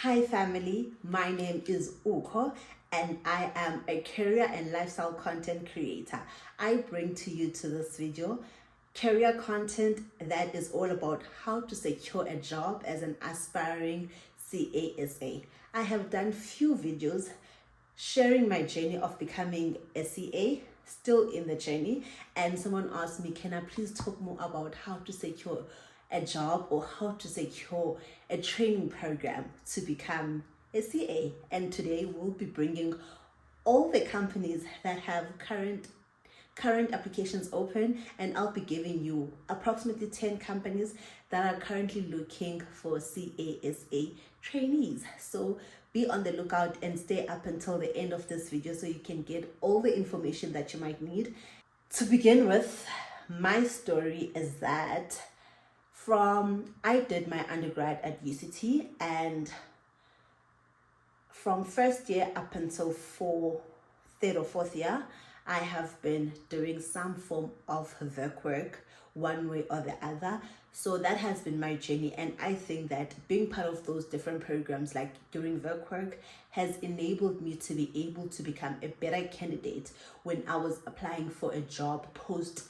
Hi family, my name is Uko and I am a career and lifestyle content creator. I bring to you to this video career content that is all about how to secure a job as an aspiring CASA. I have done few videos sharing my journey of becoming a CA, still in the journey, and someone asked me, can I please talk more about how to secure a job or how to secure a training program to become a CA. And today we'll be bringing all the companies that have current applications open, and I'll be giving you approximately 10 companies that are currently looking for CASA trainees. So be on the lookout and stay up until the end of this video so you can get all the information that you might need. To begin with, my story is that I did my undergrad at UCT, and from first year up until third or fourth year, I have been doing some form of work one way or the other. So that has been my journey, and I think that being part of those different programs like doing work has enabled me to be able to become a better candidate when I was applying for a job post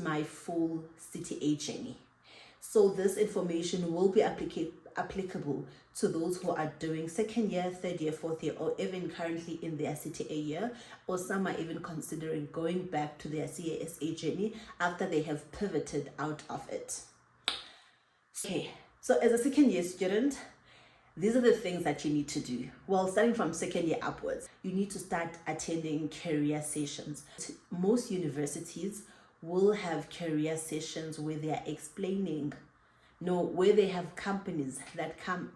my full CTA journey. So this information will be applicable to those who are doing second year, third year, fourth year, or even currently in their CTA year, or some are even considering going back to their CASA journey after they have pivoted out of it. Okay, so as a second year student, these are the things that you need to do. Well, starting from second year upwards, you need to start attending career sessions. Most universities will have career sessions where they are where they have companies that come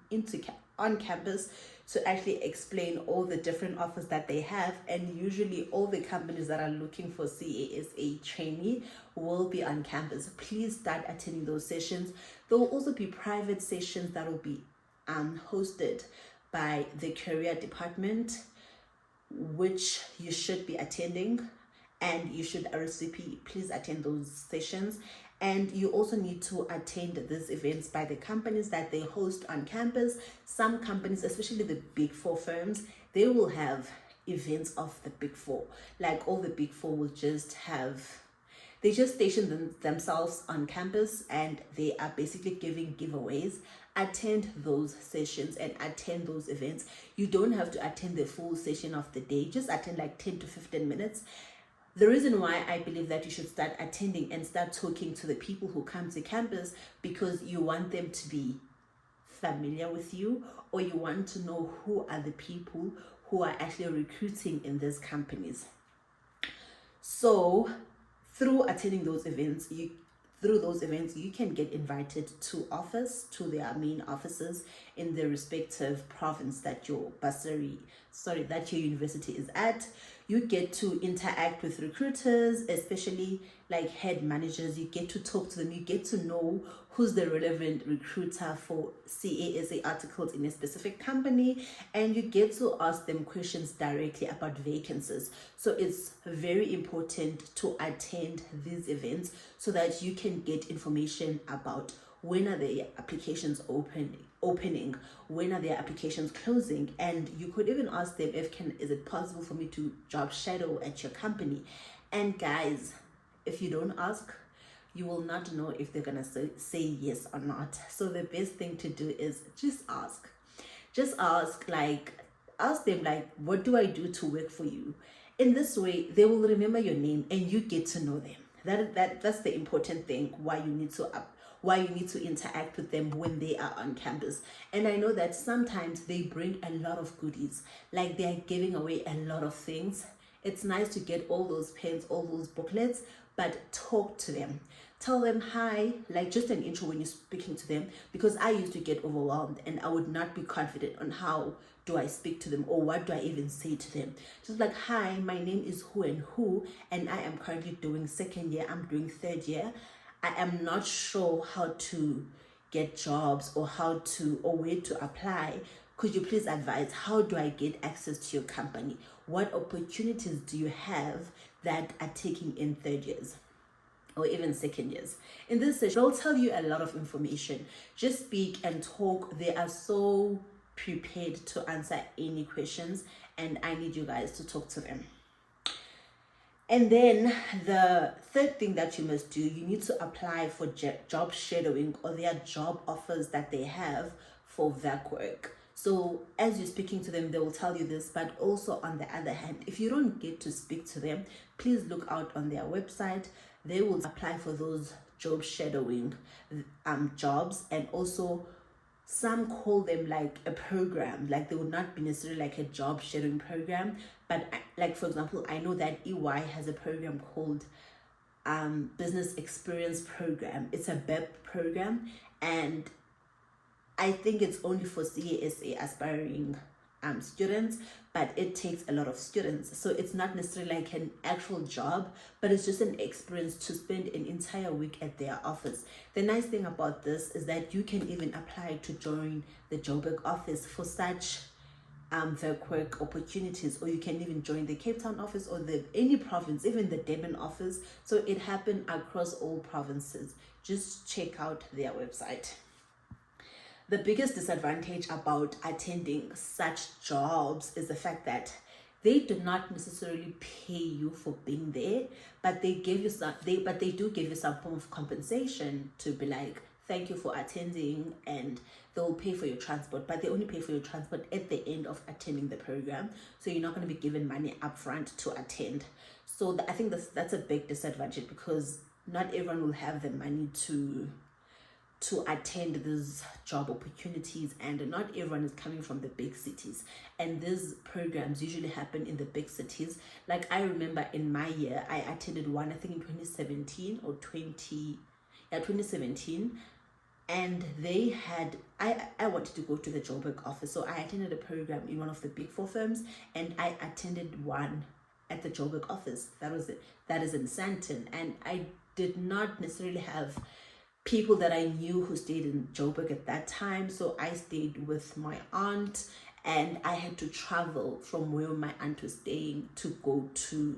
on campus to actually explain all the different offers that they have, and usually all the companies that are looking for CASA trainee will be on campus. Please start attending those sessions. There will also be private sessions that will be hosted by the career department, which you should be attending, and you should RSVP. Please attend those sessions. And you also need to attend these events by the companies that they host on campus. Some companies, especially the big four firms, they will have events of the big four. Like all the big four will just station themselves on campus, and they are basically giving giveaways. Attend those sessions and attend those events. You don't have to attend the full session of the day, just attend like 10 to 15 minutes. The reason why I believe that you should start attending and start talking to the people who come to campus, because you want them to be familiar with you, or you want to know who are the people who are actually recruiting in these companies. So through attending those events, you can get invited to their main offices in the respective province that your university is at. You get to interact with recruiters, especially like head managers. You get to talk to them. You get to know who's the relevant recruiter for CASA articles in a specific company, and you get to ask them questions directly about vacancies. So it's very important to attend these events so that you can get information about when are the applications opening, when are their applications closing, and you could even ask them is it possible for me to job shadow at your company. And guys, if you don't ask, you will not know if they're gonna say yes or not. So the best thing to do is just ask them, like, what do I do to work for you? In this way, they will remember your name and you get to know them. That's the important thing, why you need to interact with them when they are on campus. And I know that sometimes they bring a lot of goodies, like they're giving away a lot of things. It's nice to get all those pens, all those booklets, but talk to them. Tell them hi, like just an intro when you're speaking to them, because I used to get overwhelmed and I would not be confident on how do I speak to them or what do I even say to them. Just like, hi, my name is who and who, and I am currently doing second year, I'm doing third year. I am not sure how to get jobs or where to apply. Could you please advise, how do I get access to your company? What opportunities do you have that are taking in third years? or even second years. In this session, they'll tell you a lot of information. Just speak and talk. They are so prepared to answer any questions, and I need you guys to talk to them. And then the third thing that you must do, you need to apply for job shadowing or their job offers that they have for VAC work. So as you're speaking to them, they will tell you this, but also on the other hand, if you don't get to speak to them, please look out on their website. They will apply for those job shadowing jobs, and also some call them like a program. Like they would not be necessarily like a job shadowing program, but like for example, I know that EY has a program called Business Experience Program. It's a BEP program, and I think it's only for CASA aspiring students, but it takes a lot of students. So it's not necessarily like an actual job, but it's just an experience to spend an entire week at their office. The nice thing about this is that you can even apply to join the Joburg office for such work opportunities, or you can even join the Cape Town office or any province, even the Durban office. So it happened across all provinces. Just check out their website. The biggest disadvantage about attending such jobs is the fact that they do not necessarily pay you for being there, but they give you some. They do give you some form of compensation to be like, thank you for attending, and they'll pay for your transport. But they only pay for your transport at the end of attending the program, so you're not going to be given money upfront to attend. So I think that's a big disadvantage, because not everyone will have the money to attend these job opportunities, and not everyone is coming from the big cities, and these programs usually happen in the big cities. Like I remember in my year, I attended one, I think in 2017 or 2017, and they had, I wanted to go to the Joburg office, so I attended a program in one of the big four firms, and I attended one at the Joburg office. That is in Sandton, and I did not necessarily have people that I knew who stayed in Joburg at that time. So I stayed with my aunt, and I had to travel from where my aunt was staying to go to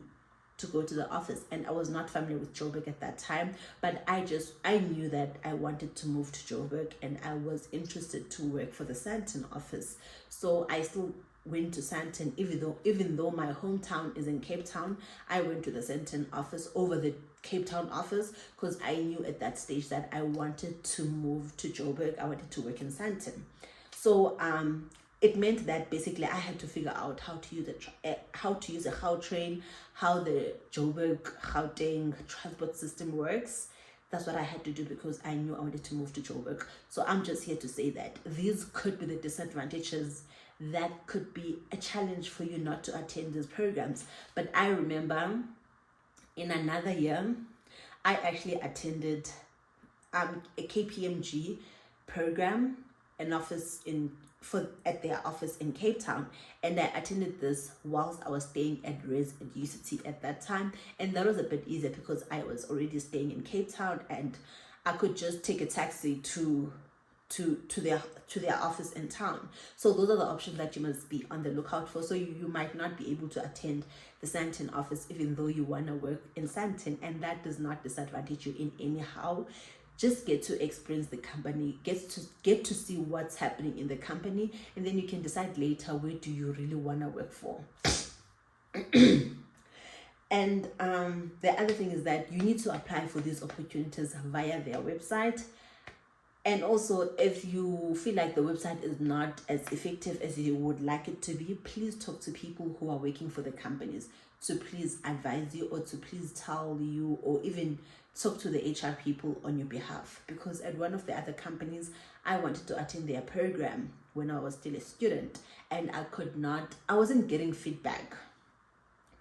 the office. And I was not familiar with Joburg at that time, but I knew that I wanted to move to Joburg, and I was interested to work for the Sandton office. So I still went to Sandton, even though my hometown is in Cape Town. I went to the Sandton office over the Cape Town office, because I knew at that stage that I wanted to move to Joburg. I wanted to work in Sandton. So it meant that basically I had to figure out how to use a Gautrain, how the Joburg Gauteng transport system works. That's what I had to do, because I knew I wanted to move to Joburg. So I'm just here to say that these could be the disadvantages that could be a challenge for you not to attend these programs. But I remember in another year, I actually attended a KPMG program, an office at their office in Cape Town, and I attended this whilst I was staying at Res at UCT at that time, and that was a bit easier because I was already staying in Cape Town, and I could just take a taxi to their office in town. So those are the options that you must be on the lookout for. So you might not be able to attend the Sandton office even though you want to work in Sandton, and that does not disadvantage you in any how. Just get to experience the company, get to see what's happening in the company, and then you can decide later where do you really want to work for. And the other thing is that you need to apply for these opportunities via their website. And also, if you feel like the website is not as effective as you would like it to be, please talk to people who are working for the companies to please advise you, or to please tell you, or even talk to the HR people on your behalf. Because at one of the other companies, I wanted to attend their program when I was still a student, and I wasn't getting feedback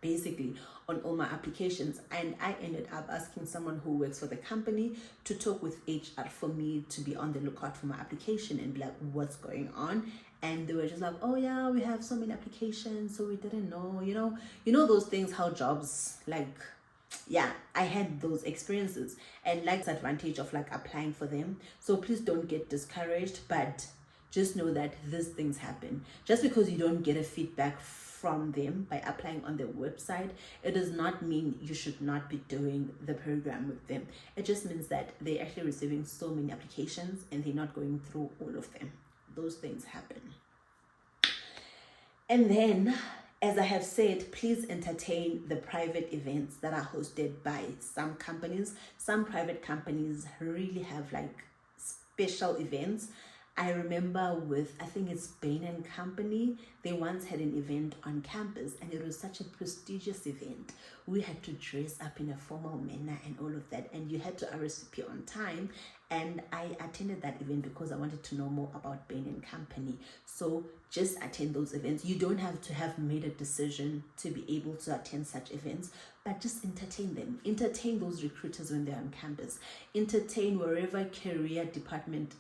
basically on all my applications, and I ended up asking someone who works for the company to talk with HR for me to be on the lookout for my application and be like, what's going on? And they were just like, oh yeah, we have so many applications, so we didn't know, you know those things, how jobs, like, yeah, I had those experiences, and like the advantage of like applying for them. So please don't get discouraged, but just know that these things happen. Just because you don't get a feedback from them by applying on their website, it does not mean you should not be doing the program with them. It just means that they're actually receiving so many applications and they're not going through all of them. Those things happen. And then, as I have said, please entertain the private events that are hosted by some companies. Some private companies really have like special events. I remember with, I think it's Bain and Company, they once had an event on campus and it was such a prestigious event. We had to dress up in a formal manner and all of that, and you had to RSVP on time. And I attended that event because I wanted to know more about Bain and Company. So just attend those events. You don't have to have made a decision to be able to attend such events, but just entertain them. Entertain those recruiters when they're on campus. Entertain wherever career department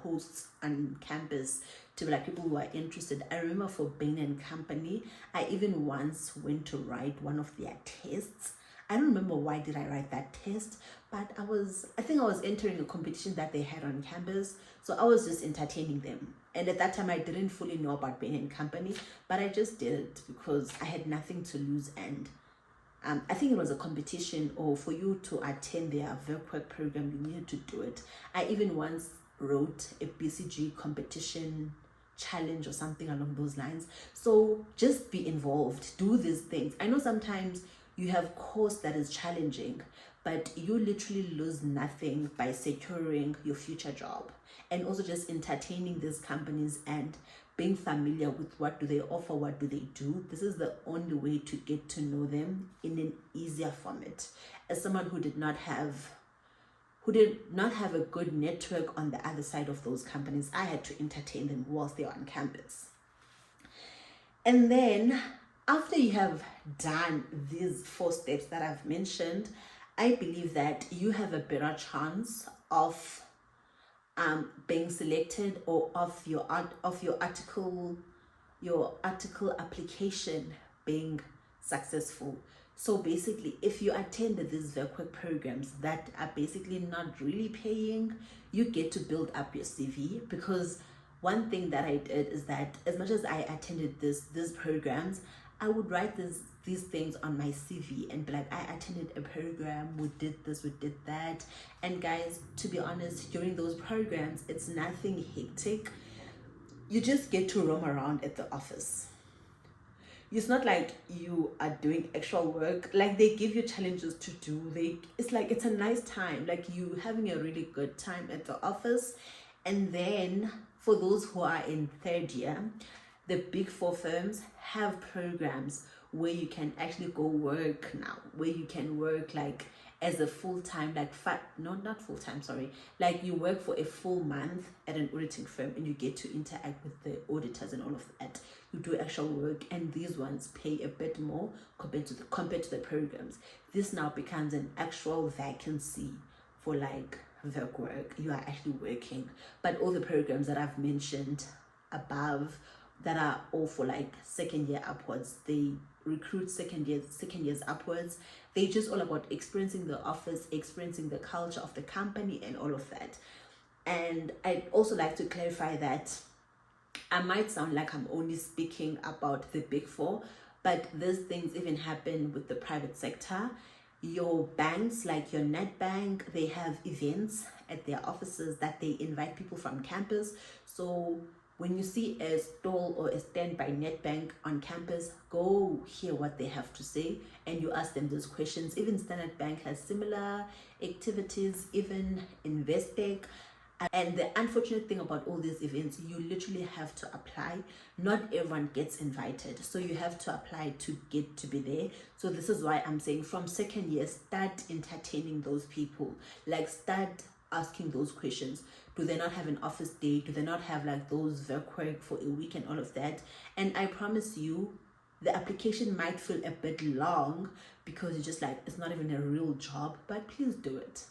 posts on campus to like people who are interested. I remember for Bain and Company, I even once went to write one of their tests. I don't remember why did I write that test, but I think I was entering a competition that they had on campus, so I was just entertaining them. And at that time, I didn't fully know about Bain and Company, but I just did it because I had nothing to lose. And I think it was a competition, or for you to attend their work program, you needed to do it. I even once wrote a BCG competition challenge or something along those lines. So just be involved, do these things. I know sometimes you have course that is challenging, but you literally lose nothing by securing your future job, and also just entertaining these companies and being familiar with what do they offer, what do they do. This is the only way to get to know them in an easier format. As someone who did not have a good network on the other side of those companies, I had to entertain them whilst they were on campus. And then after you have done these 4 steps that I've mentioned, I believe that you have a better chance of being selected, or of your article application being successful. So basically, if you attend these VERQUAC programs that are basically not really paying, you get to build up your CV. Because one thing that I did is that as much as I attended these programs, I would write these things on my CV and be like, I attended a program, we did this, we did that. And guys, to be honest, during those programs, it's nothing hectic. You just get to roam around at the office. It's not like you are doing actual work. Like, they give you challenges to do. It's a nice time. Like, you having a really good time at the office. And then for those who are in 3rd year, the big 4 firms have programs where you can actually go work now, where you can work like as a full-time, not full-time, sorry, like you work for a full month at an auditing firm and you get to interact with the auditors and all of that. You do actual work, and these ones pay a bit more compared to the programs. This now becomes an actual vacancy for like work. You are actually working. But all the programs that I've mentioned above, that are all for like 2nd year upwards, they recruit second years upwards. They're just all about experiencing the office, experiencing the culture of the company and all of that. And I'd also like to clarify that I might sound like I'm only speaking about the big 4, but these things even happen with the private sector. Your banks, like your Netbank, they have events at their offices that they invite people from campus. So when you see a stall or a stand by Netbank on campus, go hear what they have to say and you ask them those questions. Even Standard Bank has similar activities, even Investec. And the unfortunate thing about all these events, you literally have to apply. Not everyone gets invited, so you have to apply to get to be there. So this is why I'm saying from 2nd year, start entertaining those people. Like, start asking those questions. Do they not have an office day? Do they not have like those work for a week and all of that? And I promise you, the application might feel a bit long because you're just like, it's not even a real job, but please do it.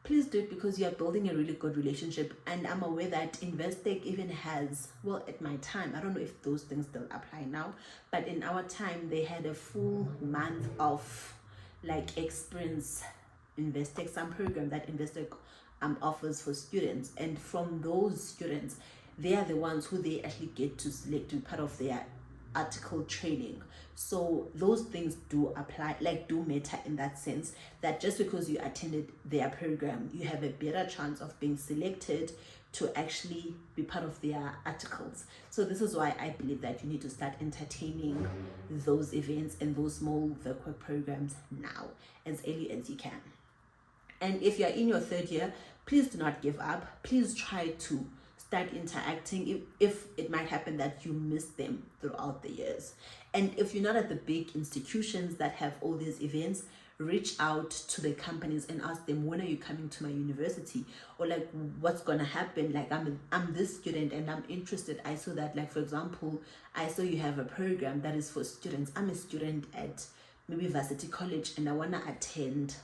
Please do it because you are building a really good relationship. And I'm aware that Investec even has, well, at my time, I don't know if those things still apply now, but in our time, they had a full month of like experience Investec, some program that Investec offers for students. And from those students, they are the ones who they actually get to select to be part of their article training. So those things do apply, like do matter in that sense, that just because you attended their program, you have a better chance of being selected to actually be part of their articles. So this is why I believe that you need to start entertaining those events and those small work programs now, as early as you can. And if you're in your third year, please do not give up. Please try to start interacting if it might happen that you miss them throughout the years. And if you're not at the big institutions that have all these events, reach out to the companies and ask them, when are you coming to my university? Or like, what's gonna happen? Like, I'm this student and I'm interested. I saw that, like, for example, I saw you have a program that is for students. I'm a student at maybe Varsity College and I wanna attend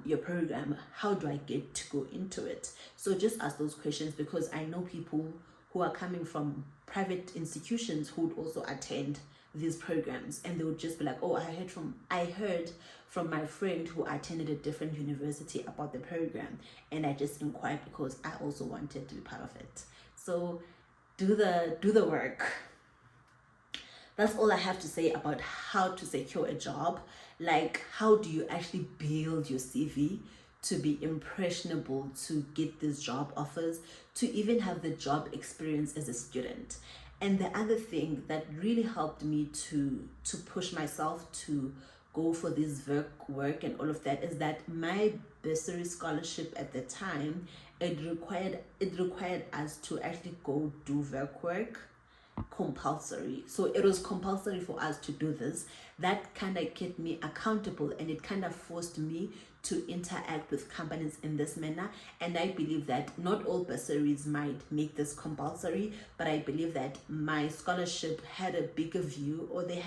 your program. How do I get to go into it? So just ask those questions, because I know people who are coming from private institutions who would also attend these programs, and they would just be like, oh, I heard from my friend who attended a different university about the program, and I just inquired because I also wanted to be part of it. So do the work. That's all I have to say about how to secure a job. Like, how do you actually build your CV to be impressionable, to get these job offers, to even have the job experience as a student. And the other thing that really helped me to push myself to go for this work and all of that is that my bursary scholarship at the time, it required us to actually go do work compulsory. So it was compulsory for us to do this. That kind of kept me accountable, and it kind of forced me to interact with companies in this manner. And I believe that not all bursaries might make this compulsory, but I believe that my scholarship had a bigger view, or they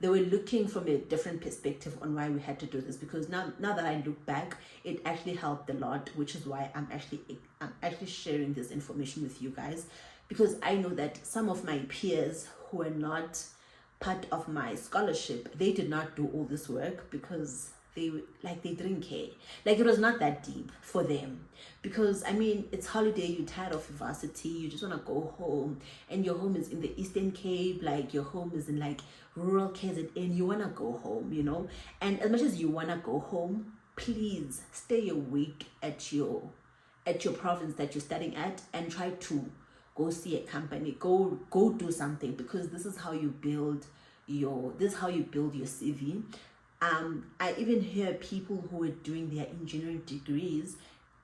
were looking from a different perspective on why we had to do this. Because now that I look back, it actually helped a lot, which is why I'm actually sharing this information with you guys, because I know that some of my peers who were not part of my scholarship, they did not do all this work because they didn't care. Like, it was not that deep for them, because I mean, it's holiday, you're tired of varsity, you just want to go home, and your home is in the Eastern Cape, like your home is in like rural KZN, you want to go home, you know. And as much as you want to go home, please stay a week at your province that you're studying at, and try to go see a company, go do something, because this is how you build your CV. I even hear people who were doing their engineering degrees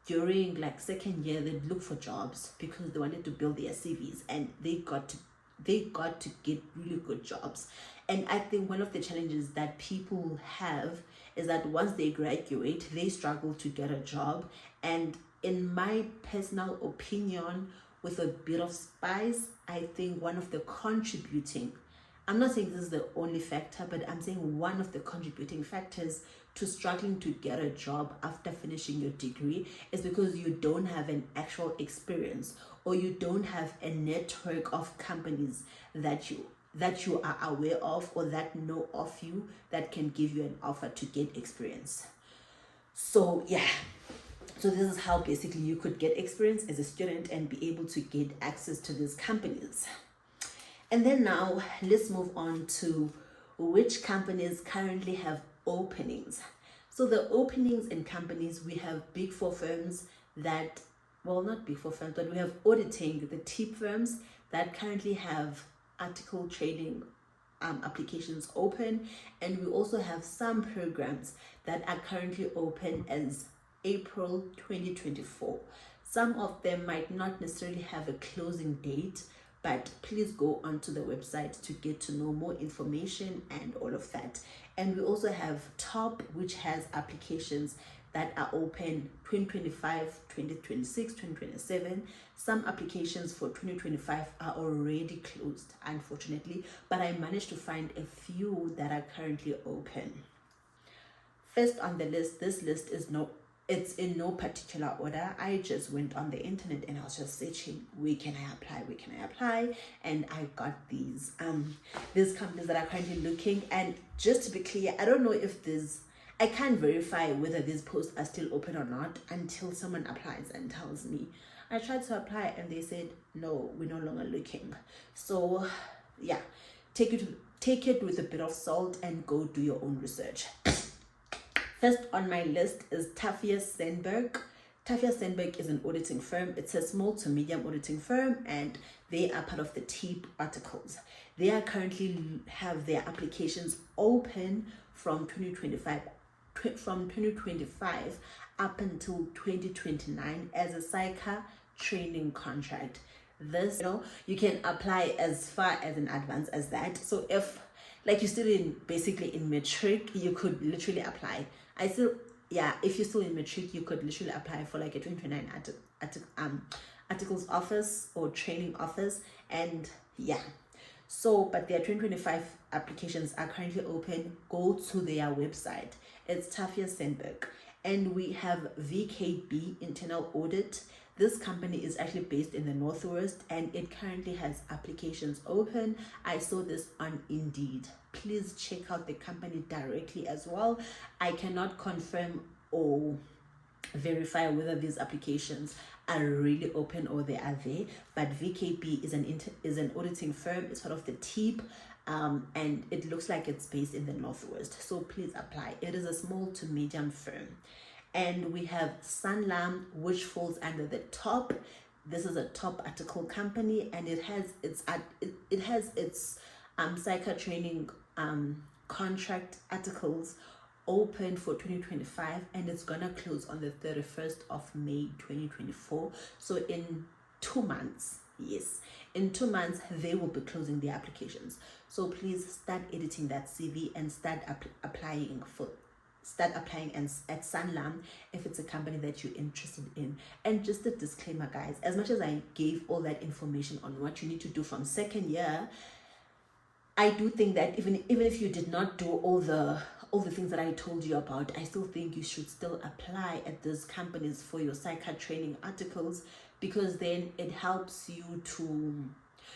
during like second year, they'd look for jobs because they wanted to build their CVs, and they got to get really good jobs. And I think one of the challenges that people have is that once they graduate, they struggle to get a job. And in my personal opinion, with a bit of spice, I think one of the contributing, I'm not saying this is the only factor, but I'm saying one of the contributing factors to struggling to get a job after finishing your degree is because you don't have an actual experience, or you don't have a network of companies that you are aware of, or that know of you, that can give you an offer to get experience. So yeah. So this is how basically you could get experience as a student and be able to get access to these companies. And then now let's move on to which companies currently have openings. So the openings in companies, we have big four firms that, well, not big four firms, but we have auditing, the TIP firms that currently have article training applications open. And we also have some programs that are currently open as April 2024. Some of them might not necessarily have a closing date, but please go onto the website to get to know more information and all of that. And we also have TOP, which has applications that are open 2025, 2026, 2027. Some applications for 2025 are already closed, unfortunately, but I managed to find a few that are currently open. First on the list, this list it's in no particular order. I just went on the internet and I was just searching, where can I apply? And I got these companies that are currently looking. And just to be clear, I don't know if I can't verify whether these posts are still open or not until someone applies and tells me. I tried to apply and they said, no, we're no longer looking. So yeah, take it with a bit of salt and go do your own research. First on my list is Taffia Sandberg. Taffia Sandberg is an auditing firm. It's a small to medium auditing firm, and they are part of the TEEP articles. They are currently have their applications open from 2025 up until 2029 as a psycha training contract. This, you can apply as far as in advance as that. So if like you're still basically in matric, you could literally apply. If you're still in matric, you could literally apply for like a 2029 articles office or training office, and yeah. So, but their 2025 applications are currently open. Go to their website. It's Taffia Sandberg. And we have VKB Internal Audit. This company is actually based in the Northwest, and it currently has applications open. I saw this on Indeed. Please check out the company directly as well. I cannot confirm or verify whether these applications are really open or they are there, but VKB is an auditing firm. It's part of the TEEP, and it looks like it's based in the Northwest. So please apply. It is a small to medium firm. And we have Sanlam, which falls under the top. This is a top article company, and it has its psycha training contract articles open for 2025, and it's gonna close on the 31st of May 2024. So in 2 months, yes, in 2 months they will be closing their applications. So please start editing that CV and start applying at Sanlam if it's a company that you're interested in. And just a disclaimer, guys, as much as I gave all that information on what you need to do from second year, I do think that even if you did not do all the things that I told you about, I still think you should still apply at these companies for your psycha training articles, because then it helps you to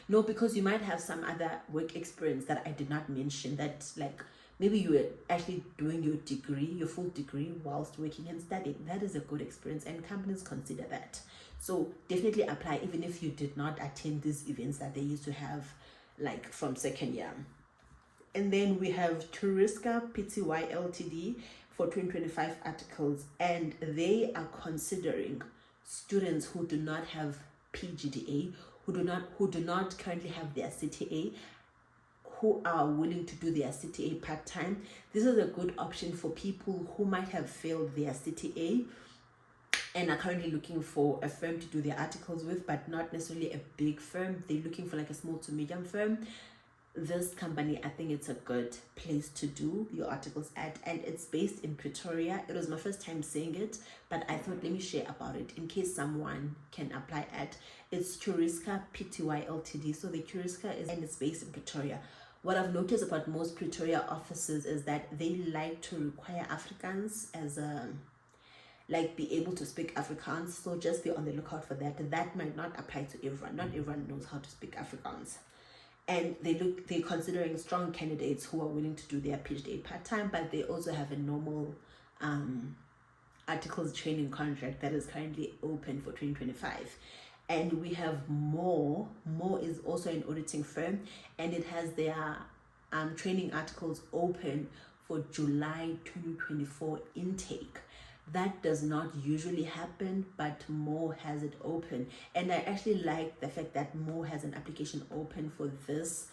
know, because you might have some other work experience that I did not mention, that like maybe you were actually doing your full degree whilst working and studying. That is a good experience, and companies consider that. So definitely apply even if you did not attend these events that they used to have like from second year. And then we have Turiska Pty Ltd for 2025 articles, and they are considering students who do not have PGDA, who do not currently have their CTA, who are willing to do their CTA part-time. This is a good option for people who might have failed their CTA and are currently looking for a firm to do their articles with, but not necessarily a big firm. They're looking for like a small to medium firm. This company, I think it's a good place to do your articles at, and it's based in Pretoria. It was my first time seeing it, but I thought let me share about it in case someone can apply at. It's Turiska Pty Ltd. So the Turiska and it's based in Pretoria. What I've noticed about most Pretoria offices is that they like to require Afrikaans as be able to speak Afrikaans. So just be on the lookout for that. That might not apply to everyone. Not everyone knows how to speak Afrikaans. And they're considering strong candidates who are willing to do their PhD part-time, but they also have a normal articles training contract that is currently open for 2025. And we have More is also an auditing firm, and it has their training articles open for July 2024 intake. That does not usually happen, but More has it open. And I actually like the fact that More has an application open for this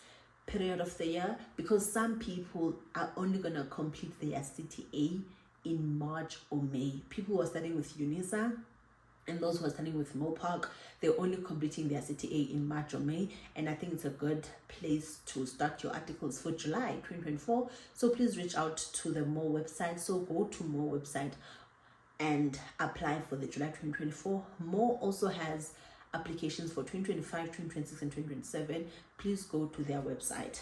period of the year, because some people are only going to complete their CTA in March or May. People who are studying with UNISA and those who are studying with Mopark, they're only completing their CTA in March or May. And I think it's a good place to start your articles for July 2024. So please reach out to the More website. So go to More website and apply for the July 2024. More also has applications for 2025, 2026, and 2027. Please go to their website.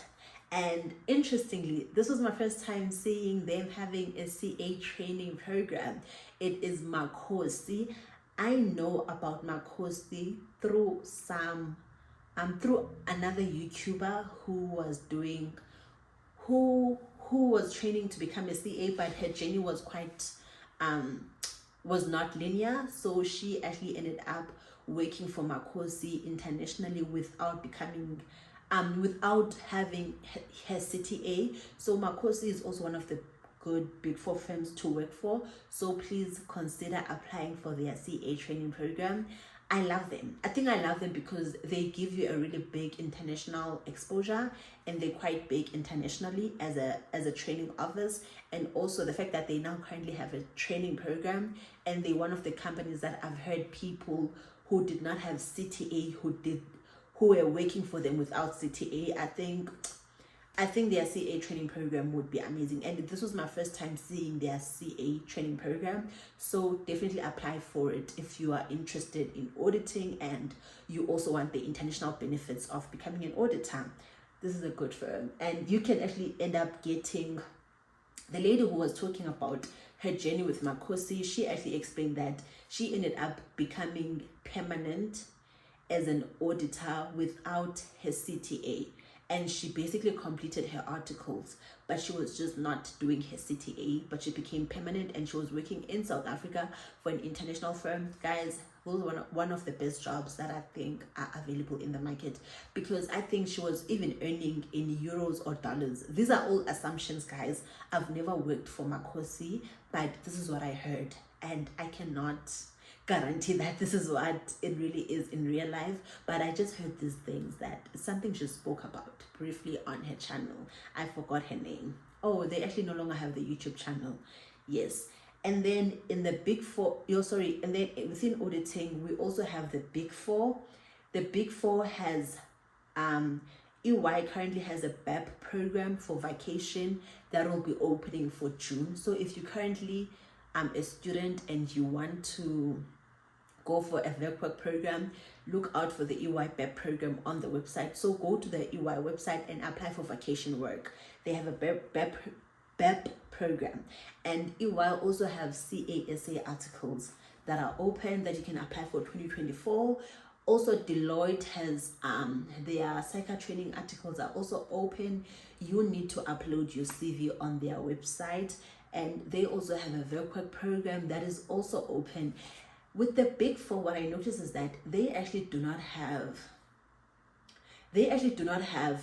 And interestingly, this was my first time seeing them having a CA training program. It is Makosi. I know about Makosi through another YouTuber who was training to become a CA, but her journey was quite was not linear. So she actually ended up working for Makosi internationally without becoming without having her CTA. So Makosi is also one of the good Big Four firms to work for. So please consider applying for their CA training program. I love them. I think I love them because they give you a really big international exposure, and they're quite big internationally as a training office. And also the fact that they now currently have a training program, and they're one of the companies that I've heard people who did not have CTA who were working for them without CTA. I think their CA training program would be amazing. And this was my first time seeing their CA training program. So definitely apply for it if you are interested in auditing and you also want the international benefits of becoming an auditor. This is a good firm. And you can actually end up getting, the lady who was talking about her journey with Makosi, she actually explained that she ended up becoming permanent as an auditor without her CTA, and she basically completed her articles, but she was just not doing her CTA, but she became permanent and she was working in South Africa for an international firm. Guys, those were one of the best jobs that I think are available in the market, because I think she was even earning in euros or dollars. These are all assumptions, guys. I've never worked for Makosi, but this is what I heard, and I cannot guarantee that this is what it really is in real life, but I just heard these things, that it's something she spoke about briefly on her channel. I forgot her name. Oh, they actually no longer have the YouTube channel. Yes. And then in the Big Four, and then within auditing, we also have the Big Four. The Big Four has EY currently has a BEP program for vacation that will be opening for June. So if you currently a student and you want to go for a work program, look out for the EY BEP program on the website. So go to the EY website and apply for vacation work. They have a BEP program, and EY also have CASA articles that are open that you can apply for 2024. Also, Deloitte has their psych training articles are also open. You need to upload your CV on their website, and they also have a work program that is also open. With the Big Four, what I noticed is that they actually do not have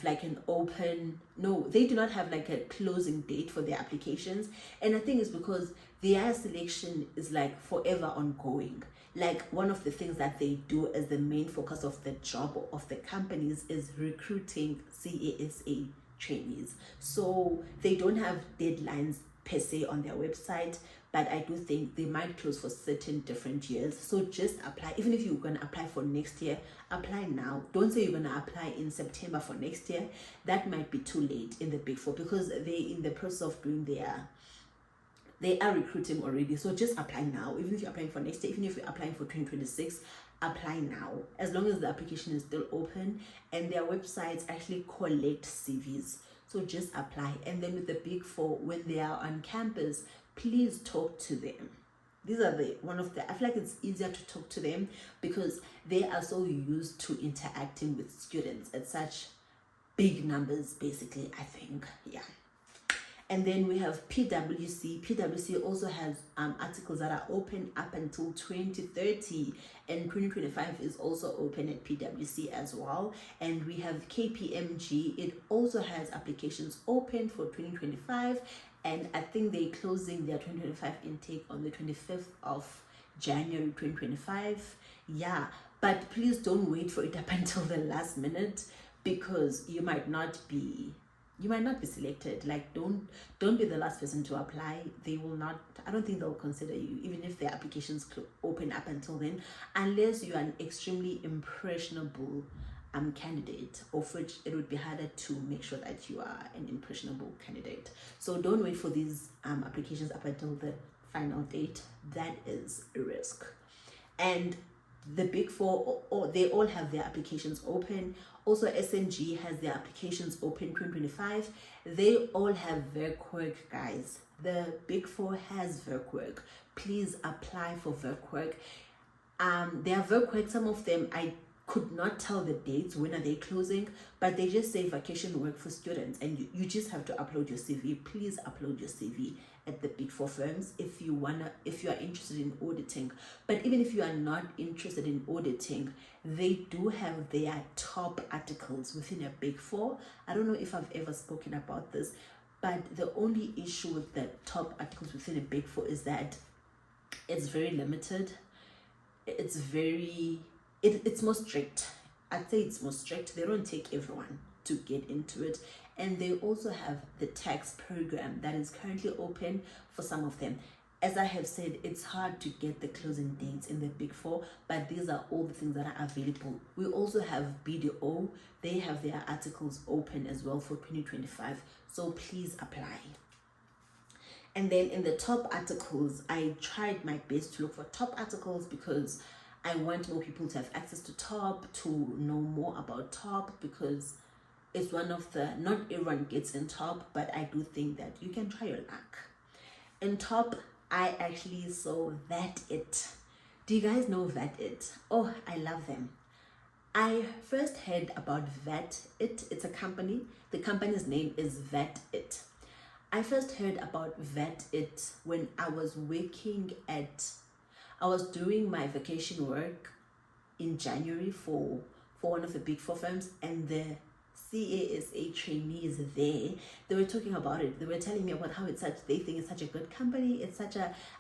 like an open, no, they do not have like a closing date for their applications. And I think it's because their selection is like forever ongoing. Like one of the things that they do as the main focus of the job of the companies is recruiting CASA trainees. So they don't have deadlines per se on their website, but I do think they might close for certain different years. So just apply. Even if you're going to apply for next year, apply now. Don't say you're going to apply in September for next year. That might be too late in the Big Four, because they're in the process of doing they are recruiting already. So just apply now. Even if you're applying for next year, even if you're applying for 2026, apply now, as long as the application is still open and their websites actually collect CVs. So just apply. And then with the Big Four, when they are on campus, please talk to them. These are I feel like it's easier to talk to them because they are so used to interacting with students at such big numbers, basically, I think. Yeah. And then we have PwC. PwC also has articles that are open up until 2030, and 2025 is also open at PwC as well. And we have KPMG. It also has applications open for 2025, and I think they're closing their 2025 intake on the 25th of January 2025. Yeah, but please don't wait for it up until the last minute, because you might not be selected. Like don't be the last person to apply. They will not, I don't think they'll consider you, even if their applications open up until then, unless you are an extremely impressionable candidate, of which it would be harder to make sure that you are an impressionable candidate. So don't wait for these applications up until the final date. That is a risk. And the Big Four, they all have their applications open. Also, SNG has their applications open 2025. They all have work, guys. The Big Four has work. Please apply for work. Their work, some of them, I could not tell the dates, when are they closing, but they just say vacation work for students, and you just have to upload your CV. Please upload your CV at the big four firms if you are interested in auditing. But even if you are not interested in auditing, they do have their top articles within a big four. I don't know if I've ever spoken about this, but the only issue with the top articles within a big four is that it's very limited. It's more strict. I'd say it's more strict. They don't take everyone to get into it. And they also have the tax program that is currently open for some of them. As I have said, it's hard to get the closing dates in the big four, but these are all the things that are available. We also have BDO. They have their articles open as well for 2025. So please apply. And then in the top articles, I tried my best to look for top articles because I want more people to have access to top, to know more about top, because it's one of the, not everyone gets in top, but I do think that you can try your luck. In top, I actually saw That It. Do you guys know That It? Oh, I love them. I first heard about That It. It's a company. The company's name is That It. I first heard about That It when I was doing my vacation work in January for one of the big four firms, and the CASA trainees there, they were talking about it. They were telling me about how they think it's such a good company. I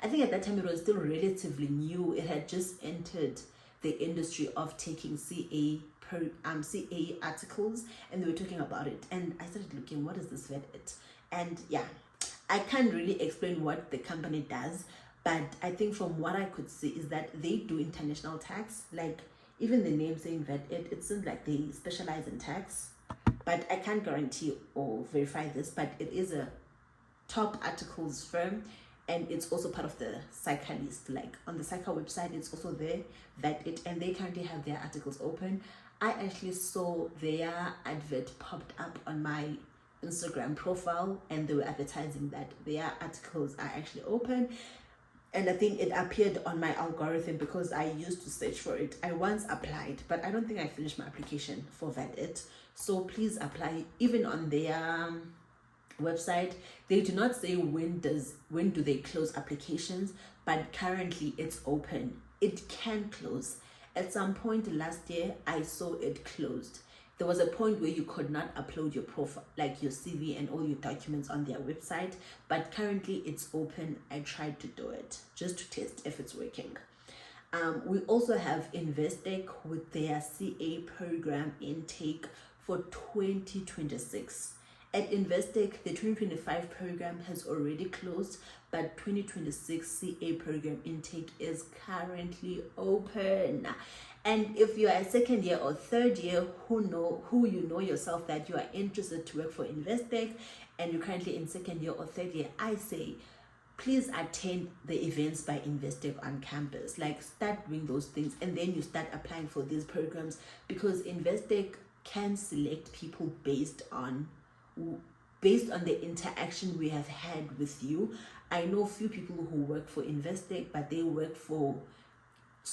think at that time it was still relatively new. It had just entered the industry of taking CA articles, and they were talking about it. And I started looking, what is this That It? And yeah, I can't really explain what the company does, but I think from what I could see is that they do international tax. Like even the name saying That it seems like they specialize in tax. But I can't guarantee or verify this, but it is a top articles firm, and it's also part of the Cycle list. Like on the Cycle website, it's also there, That It, and they currently have their articles open. I actually saw their advert popped up on my Instagram profile, and they were advertising that their articles are actually open. And I think it appeared on my algorithm because I used to search for it. I once applied, but I don't think I finished my application for That It. So please apply. Even on their website, they do not say when do they close applications, but currently it's open. It can close. At some point last year, I saw it closed. There was a point where you could not upload your profile, like your CV and all your documents on their website, but currently it's open. I tried to do it just to test if it's working. We also have Investec with their CA program intake for 2026. At Investec, the 2025 program has already closed, but 2026 CA program intake is currently open. And if you are a second year or third year who you know yourself that you are interested to work for Investec, and you're currently in second year or third year, I say please attend the events by Investec on campus. Like start doing those things, and then you start applying for these programs, because Investec can select people based on the interaction we have had with you. I know a few people who work for Investec, but they work for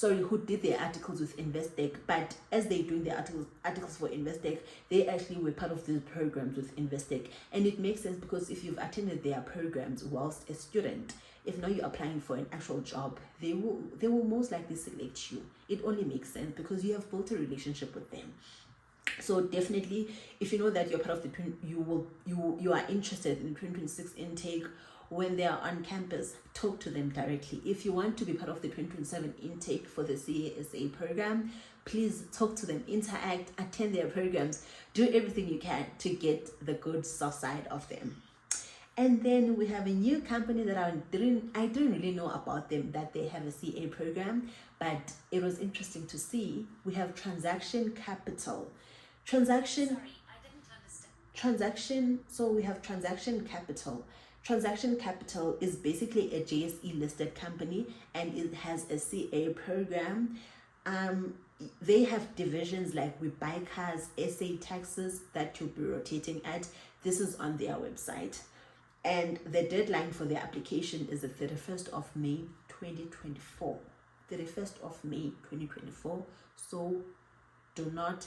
who did their articles with Investec, but as they're doing their articles for Investec, they actually were part of these programs with Investec. And it makes sense, because if you've attended their programs whilst a student, if now you're applying for an actual job, they will most likely select you. It only makes sense because you have built a relationship with them. So definitely, if you know that you're part of you are interested in 2026 intake, when they are on campus, talk to them directly. If you want to be part of the 2027 intake for the CASA program, please talk to them, interact, attend their programs, do everything you can to get the good soft side of them. And then we have a new company that I didn't really know about them, that they have a CA program, but it was interesting to see. We have Transaction Capital. So we have Transaction Capital. Transaction Capital is basically a JSE listed company, and it has a CA program. They have divisions like We Buy Cars, SA Taxes that you'll be rotating at. This is on their website. And the deadline for their application is the 31st of May 2024. 31st of May 2024. So do not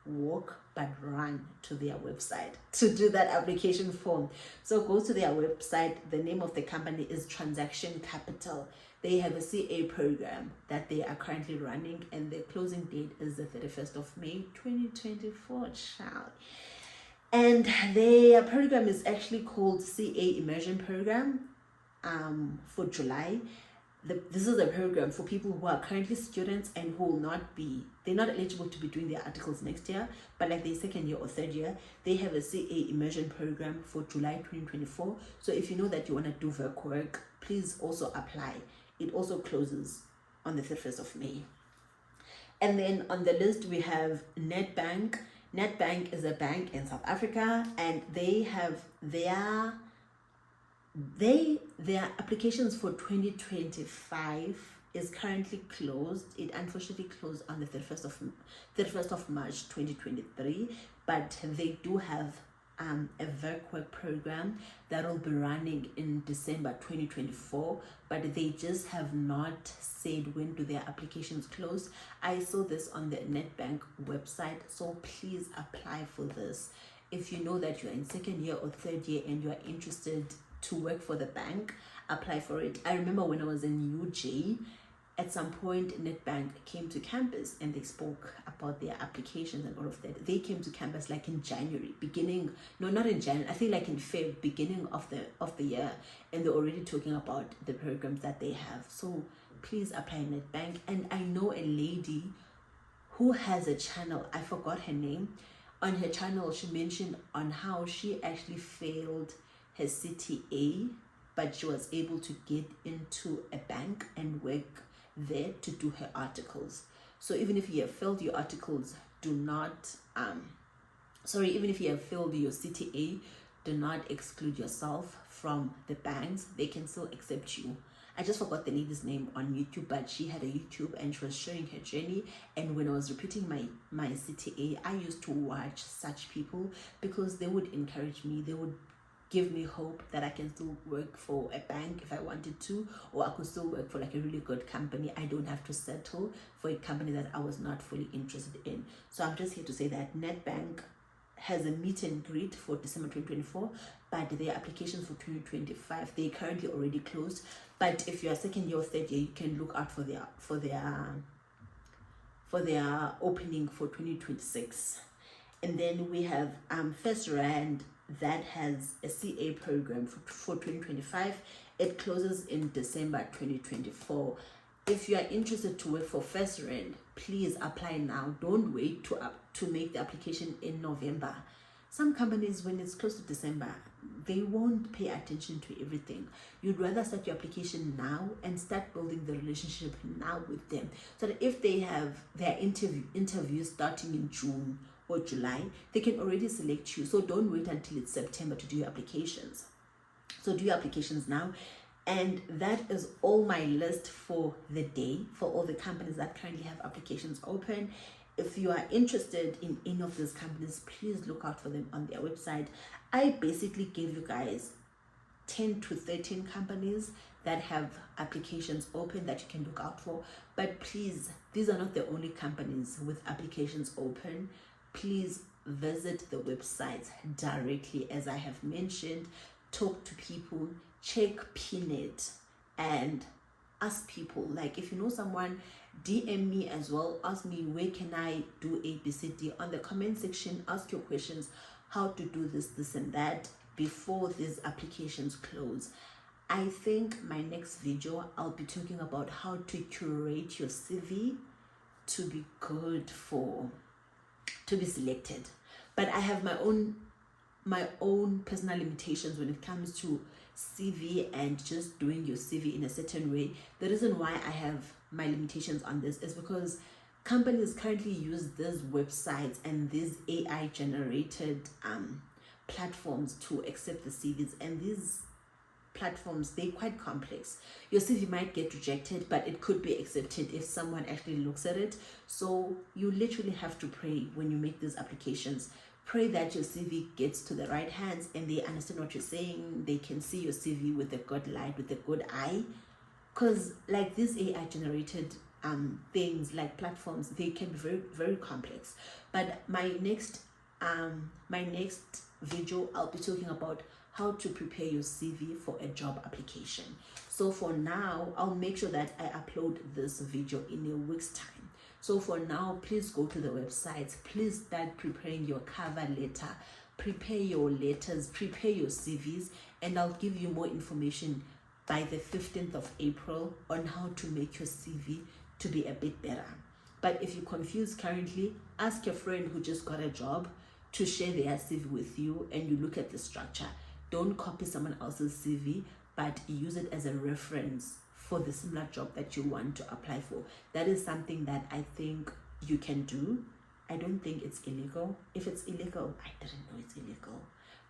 walk but run to their website to do that application form. So go to their website. The name of the company is Transaction Capital. They have a CA program that they are currently running, and the closing date is the 31st of May 2024, child. And their program is actually called CA Immersion Program for July. This is a program for people who are currently students and who will they're not eligible to be doing their articles next year, but like their second year or third year, they have a CA Immersion Program for July 2024. So if you know that you want to do VERC work, please also apply. It also closes on the 31st of May. And then on the list, we have Nedbank. Nedbank is a bank in South Africa, and they have their applications for 2025 is currently closed. It unfortunately closed on the 31st of March 2023, but they do have a VERC work program that will be running in December 2024, but they just have not said when do their applications close. I saw this on the Nedbank website, so please apply for this. If you know that you're in second year or third year and you are interested to work for the bank, apply for it. I remember when I was in UJ, at some point Nedbank came to campus and they spoke about their applications and all of that. They came to campus like in January, not in January, I think like in Feb, beginning of the year, and they're already talking about the programs that they have. So please apply Nedbank. And I know a lady who has a channel, I forgot her name. On her channel, she mentioned on how she actually failed her CTA, but she was able to get into a bank and work there to do her articles. So even if you have failed your articles, even if you have failed your CTA, do not exclude yourself from the banks. They can still accept you. I just forgot the lady's name on YouTube, but she had a YouTube and she was showing her journey. And when I was repeating my CTA, I used to watch such people because they would encourage me. They would give me hope that I can still work for a bank if I wanted to, or I could still work for like a really good company. I don't have to settle for a company that I was not fully interested in. So I'm just here to say that Nedbank has a meet and greet for December 2024, but their applications for 2025, they currently already closed. But if you are second year or third year, you can look out for their opening for 2026. And then we have First Rand that has a CA program for 2025. It closes in December 2024. If you are interested to work for First Rand, please apply now. Don't wait to make the application in November. Some companies, when it's close to December, they won't pay attention to everything. You'd rather start your application now and start building the relationship now with them, so that if they have their interviews starting in June or July, they can already select you. So don't wait until it's September to do your applications. So do your applications now. And that is all my list for the day, for all the companies that currently have applications open. If you are interested in any of these companies, please look out for them on their website. I basically gave you guys 10 to 13 companies that have applications open that you can look out for. But please, these are not the only companies with applications open. Please visit the websites directly, as I have mentioned. Talk to people, check PNet, and ask people. Like if you know someone, DM me as well. Ask me, where can I do ABCD? On the comment section, ask your questions, how to do this and that before these applications close. I think my next video, I'll be talking about how to curate your CV to be good to be selected. But I have my own personal limitations when it comes to CV and just doing your CV in a certain way. The reason why I have my limitations on this is because companies currently use these websites and these AI generated platforms to accept the CVs, and these platforms, they're quite complex. Your CV might get rejected, but it could be accepted if someone actually looks at it. So you literally have to pray when you make these applications. Pray that your CV gets to the right hands and they understand what you're saying. They can see your CV with a good light, with a good eye. Because like these AI generated things like platforms, they can be very, very complex. But my next video, I'll be talking about how to prepare your CV for a job application. So for now, I'll make sure that I upload this video in a week's time. So for now, please go to the website, please start preparing your cover letter, prepare your letters, prepare your CVs, and I'll give you more information by the 15th of April on how to make your CV to be a bit better. But if you're confused currently, ask your friend who just got a job to share their CV with you, and you look at the structure. Don't copy someone else's CV, but use it as a reference for the similar job that you want to apply for. That is something that I think you can do. I don't think it's illegal. If it's illegal, I didn't know it's illegal.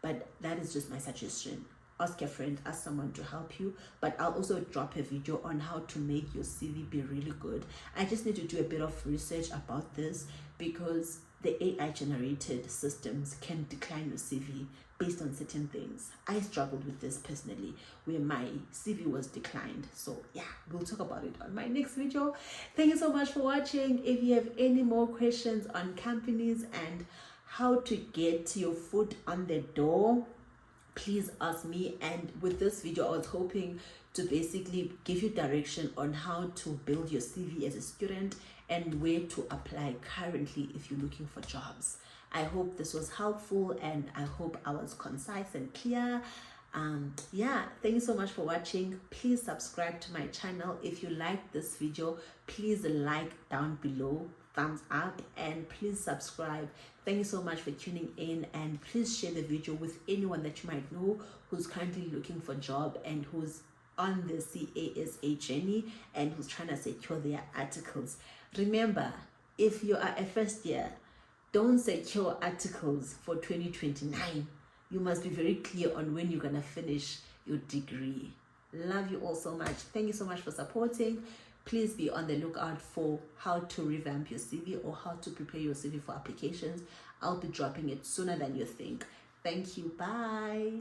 But that is just my suggestion. Ask your friend, ask someone to help you. But I'll also drop a video on how to make your CV be really good. I just need to do a bit of research about this, because the AI generated systems can decline your CV based on certain things. I struggled with this personally, where my CV was declined. So yeah, we'll talk about it on my next video. Thank you so much for watching. If you have any more questions on companies and how to get your foot on the door, please ask me. And with this video, I was hoping to basically give you direction on how to build your CV as a student and where to apply currently if you're looking for jobs. I hope this was helpful, and I hope I was concise and clear. Yeah, thank you so much for watching. Please subscribe to my channel. If you like this video, please like down below, thumbs up, and please subscribe. Thank you so much for tuning in, and please share the video with anyone that you might know who's currently looking for a job and who's on the CASA journey and who's trying to secure their articles. Remember, if you are a first year, don't secure articles for 2029. You must be very clear on when you're gonna finish your degree. Love you all so much. Thank you so much for supporting. Please be on the lookout for how to revamp your CV or how to prepare your CV for applications. I'll be dropping it sooner than you think. Thank you. Bye.